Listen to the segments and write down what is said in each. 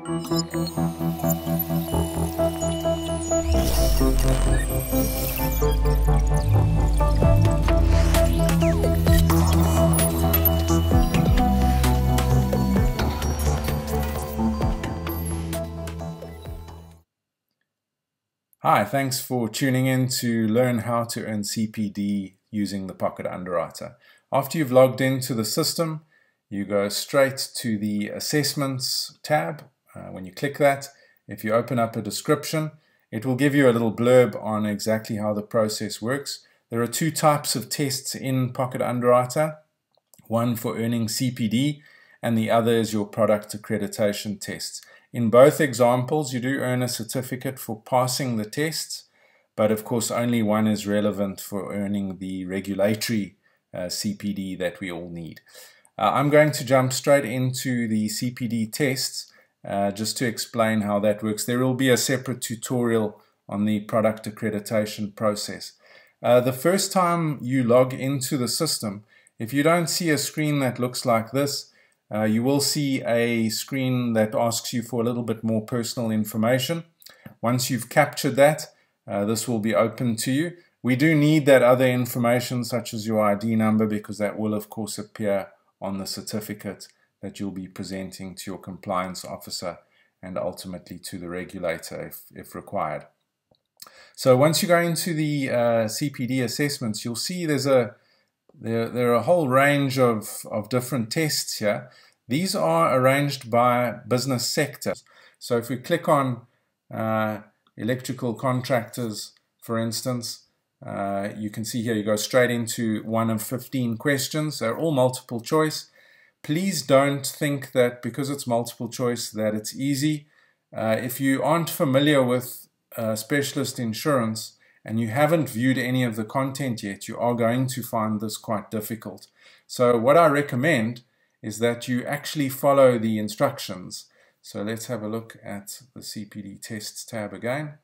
Hi, thanks for tuning in to learn how to earn CPD using the Pocket Underwriter. After you've logged into the system, you go straight to the Assessments tab. When you click that, if you open up a description, it will give you a little blurb on exactly how the process works. There are two types of tests in Pocket Underwriter, one for earning CPD and the other is your product accreditation tests. In both examples, you do earn a certificate for passing the tests, but of course only one is relevant for earning the regulatory CPD that we all need. I'm going to jump straight into the CPD tests just to explain how that works. There will be a separate tutorial on the product accreditation process. The first time you log into the system, if you don't see a screen that looks like this, you will see a screen that asks you for a little bit more personal information. Once you've captured that, this will be open to you. We do need that other information such as your ID number because that will of course appear on the certificate that you'll be presenting to your compliance officer and ultimately to the regulator if required. So once you go into the CPD assessments, you'll see there are a whole range of different tests here. These are arranged by business sector. So if we click on electrical contractors, for instance, you can see here you go straight into one of 15 questions. They're all multiple choice. Please don't think that because it's multiple choice that it's easy. If you aren't familiar with specialist insurance, and you haven't viewed any of the content yet, you are going to find this quite difficult. So what I recommend is that you actually follow the instructions. So let's have a look at the CPD tests tab again.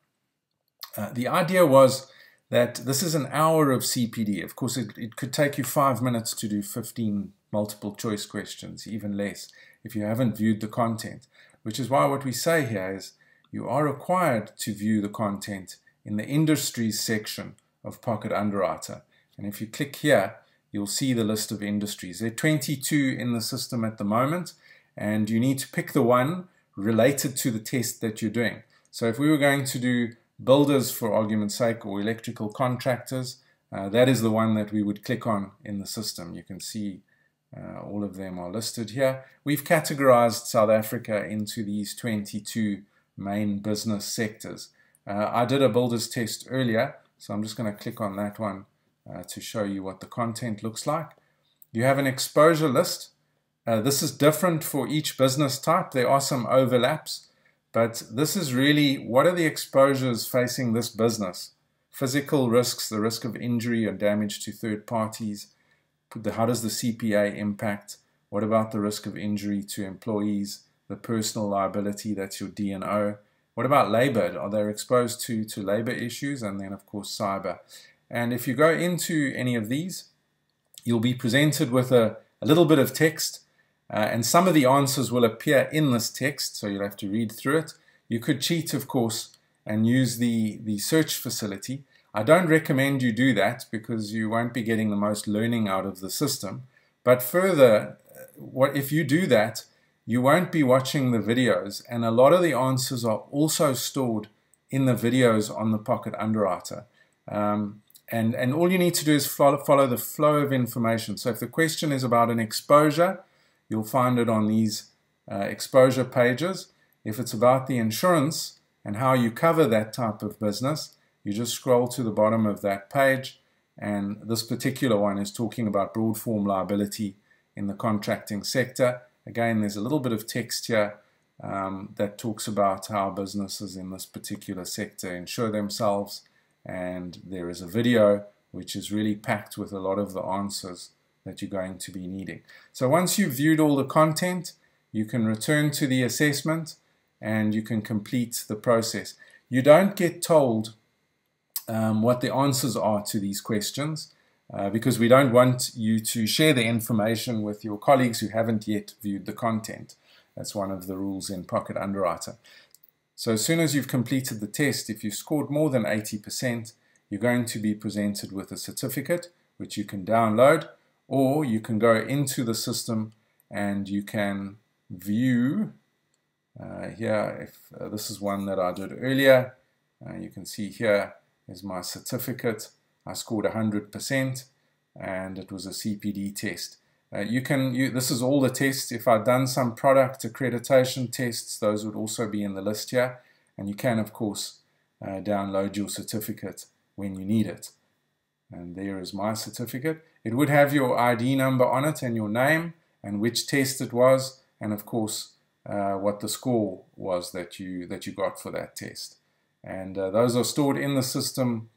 The idea was that this is an hour of CPD. Of course, it could take you 5 minutes to do 15 multiple choice questions, even less, if you haven't viewed the content. Which is why what we say here is you are required to view the content in the industries section of Pocket Underwriter. And if you click here, you'll see the list of industries. There are 22 in the system at the moment, and you need to pick the one related to the test that you're doing. So if we were going to do builders for argument's sake or electrical contractors, that is the one that we would click on in the system. You can see all of them are listed here. We've categorized South Africa into these 22 main business sectors. I did a builder's test earlier, so I'm just going to click on that one to show you what the content looks like. You have an exposure list. This is different for each business type. There are some overlaps, but this is really what are the exposures facing this business. Physical risks, the risk of injury or damage to third parties. How does the CPA impact? What about the risk of injury to employees? The personal liability, that's your D&O. What about labor? Are they exposed to labor issues? And then, of course, cyber. And if you go into any of these, you'll be presented with a little bit of text. And some of the answers will appear in this text, so you'll have to read through it. You could cheat, of course, and use the search facility. I don't recommend you do that because you won't be getting the most learning out of the system. But further, if you do that, you won't be watching the videos, and a lot of the answers are also stored in the videos on the Pocket Underwriter. And all you need to do is follow the flow of information. So if the question is about an exposure, you'll find it on these exposure pages. If it's about the insurance and how you cover that type of business, you just scroll to the bottom of that page, and this particular one is talking about broad form liability in the contracting sector. Again, there's a little bit of text here that talks about how businesses in this particular sector insure themselves, and there is a video which is really packed with a lot of the answers that you're going to be needing. So once you've viewed all the content, you can return to the assessment and you can complete the process. You don't get told what the answers are to these questions. Because we don't want you to share the information with your colleagues who haven't yet viewed the content. That's one of the rules in Pocket Underwriter. So as soon as you've completed the test, if you've scored more than 80%, you're going to be presented with a certificate which you can download, or you can go into the system and you can view here. If this is one that I did earlier, you can see here is my certificate. I scored 100% and it was a CPD test. This is all the tests. If I'd done some product accreditation tests, those would also be in the list here. And you can, of course, download your certificate when you need it. And there is my certificate. It would have your ID number on it and your name and which test it was, and of course what the score was that you got for that test. And those are stored in the system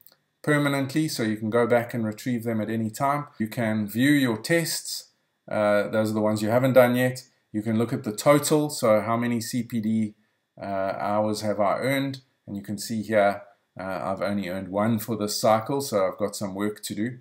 permanently, so you can go back and retrieve them at any time. You can view your tests. Those are the ones you haven't done yet. You can look at the total, so how many CPD hours have I earned, and you can see here I've only earned 1 for this cycle, so I've got some work to do.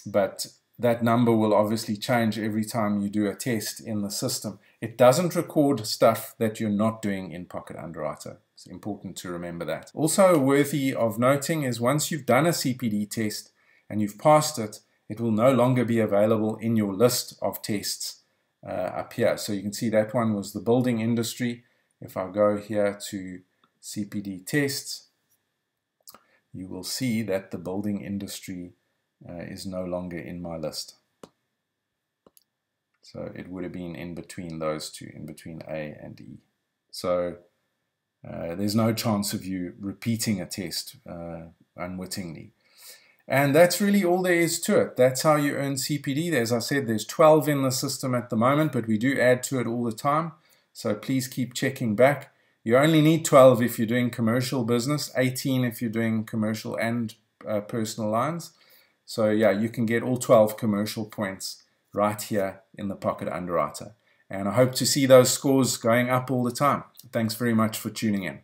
But that number will obviously change every time you do a test in the system. It doesn't record stuff that you're not doing in Pocket Underwriter. It's important to remember that. Also worthy of noting is once you've done a CPD test and you've passed it, it will no longer be available in your list of tests up here. So you can see that one was the building industry. If I go here to CPD tests, you will see that the building industry is no longer in my list. So it would have been in between those two, in between A and E. So there's no chance of you repeating a test unwittingly. And that's really all there is to it. That's how you earn CPD. As I said, there's 12 in the system at the moment, but we do add to it all the time. So please keep checking back. You only need 12 if you're doing commercial business, 18 if you're doing commercial and personal lines. So yeah, you can get all 12 commercial points right here in the Pocket Underwriter. And I hope to see those scores going up all the time. Thanks very much for tuning in.